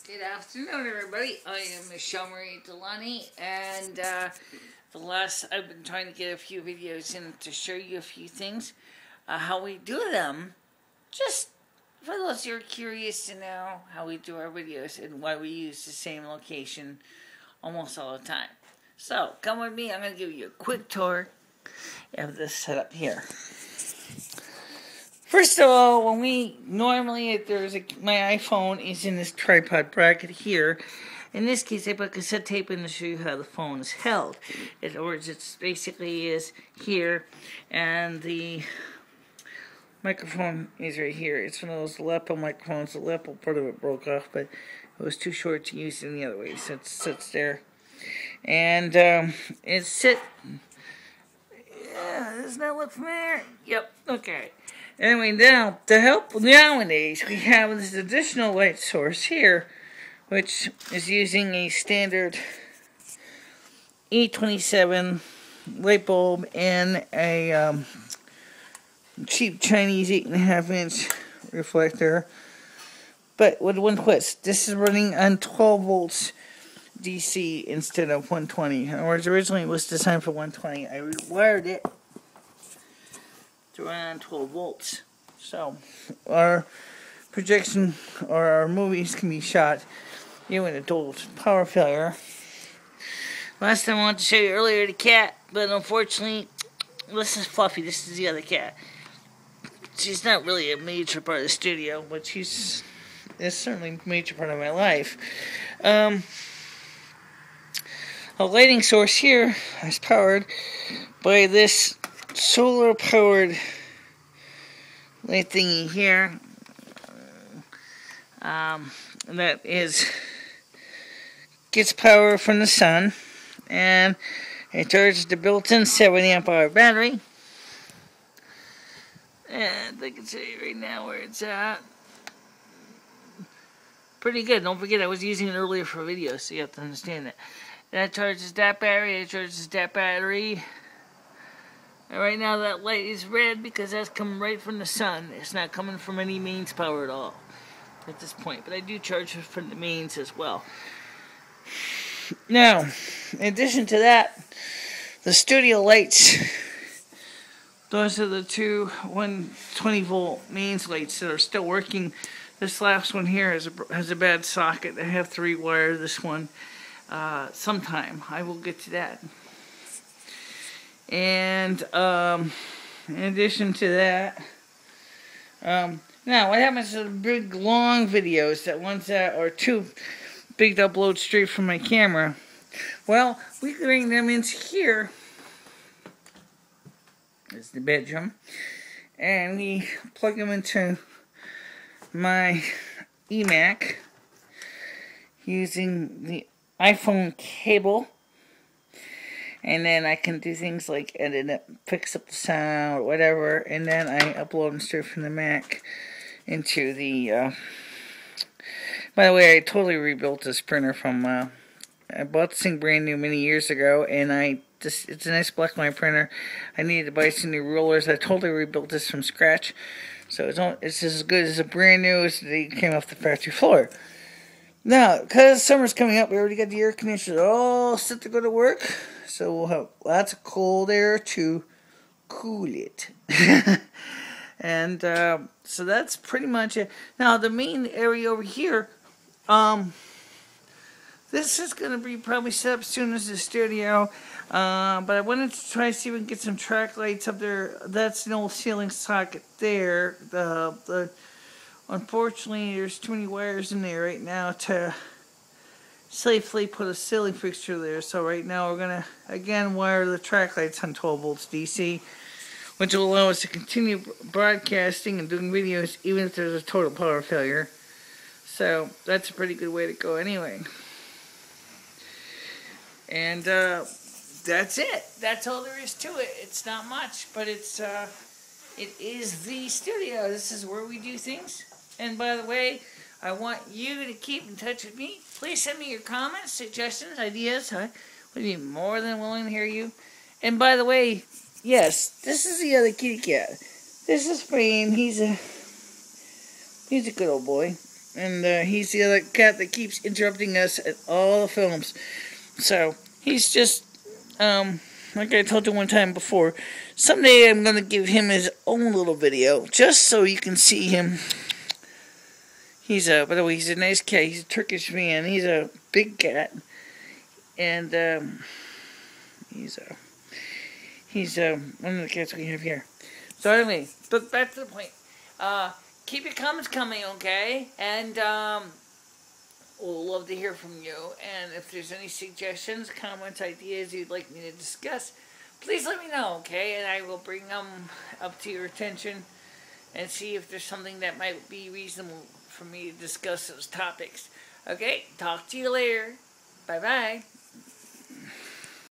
Good afternoon, everybody. I am MicheleMarieDalene, and I've been trying to get a few videos in to show you a few things, how we do them, just for those who are curious to know how we do our videos and why we use the same location almost all the time. So, come with me. I'm going to give you a quick tour of this setup here. First of all, when my iPhone is in this tripod bracket here. In this case, I put cassette tape in to show you how the phone is held. In other words, it basically is here, and the microphone is right here. It's one of those lapel microphones. The lapel part of it broke off, but it was too short to use in the other way, so it sits there. And doesn't that look familiar? Yep, okay. Anyway, now, to help nowadays, we have this additional light source here, which is using a standard E27 light bulb and a cheap Chinese 8.5-inch reflector, but with one twist. This is running on 12 volts DC instead of 120. In other words, originally it was designed for 120. I rewired it to run on 12 volts. So, our projection or our movies can be shot even with a dual power failure. Last time I wanted to show you earlier the cat, but unfortunately, this is Fluffy. This is the other cat. She's not really a major part of the studio, but she's certainly a major part of my life. A lighting source here is powered by this solar-powered light thingy here. That gets power from the sun, and it charges the built-in 70-amp-hour battery. And I can show you right now where it's at. Pretty good. Don't forget, I was using it earlier for videos, so you have to understand that. That charges that battery, it charges that battery. And right now that light is red because that's coming right from the sun. It's not coming from any mains power at all at this point. But I do charge it from the mains as well. Now, in addition to that, the studio lights, those are the two 120 volt mains lights that are still working. This last one here has a bad socket. I have to rewire this one. Sometime I will get to that. And in addition to that, now what happens to the big long videos, that ones that are too big to upload straight from my camera? Well, we bring them into here. It's the bedroom, and we plug them into my eMac using the iPhone cable, and then I can do things like edit it, fix up the sound, or whatever, and then I upload them straight from the Mac into the, by the way, I totally rebuilt this printer from, I bought this thing brand new many years ago, and it's a nice black and white printer. I needed to buy some new rollers. I totally rebuilt this from scratch, so it's as good as a brand new as they came off the factory floor. Now, because summer's coming up, we already got the air conditioners all set to go to work, so we'll have lots of cold air to cool it. And so that's pretty much it. Now, the main area over here, this is going to be probably set up soon as the studio, but I wanted to try to see if we can get some track lights up there. That's an old ceiling socket there. Unfortunately, there's too many wires in there right now to safely put a ceiling fixture there. So right now we're going to, again, wire the track lights on 12 volts DC, which will allow us to continue broadcasting and doing videos even if there's a total power failure. So that's a pretty good way to go anyway. And that's it. That's all there is to it. It's not much, but it is the studio. This is where we do things. And by the way, I want you to keep in touch with me. Please send me your comments, suggestions, ideas. I would be more than willing to hear you. And by the way, yes, this is the other kitty cat. This is Fran. He's a good old boy. And he's the other cat that keeps interrupting us at all the films. So, he's just, like I told you one time before, someday I'm going to give him his own little video, just so you can see him. By the way, he's a nice cat. He's a Turkish man. He's a big cat. And, he's one of the cats we have here. So anyway, but back to the point. Keep your comments coming, okay? And, we'll love to hear from you. And if there's any suggestions, comments, ideas you'd like me to discuss, please let me know, okay? And I will bring them up to your attention and see if there's something that might be reasonable for me to discuss those topics. Okay, talk to you later. Bye-bye.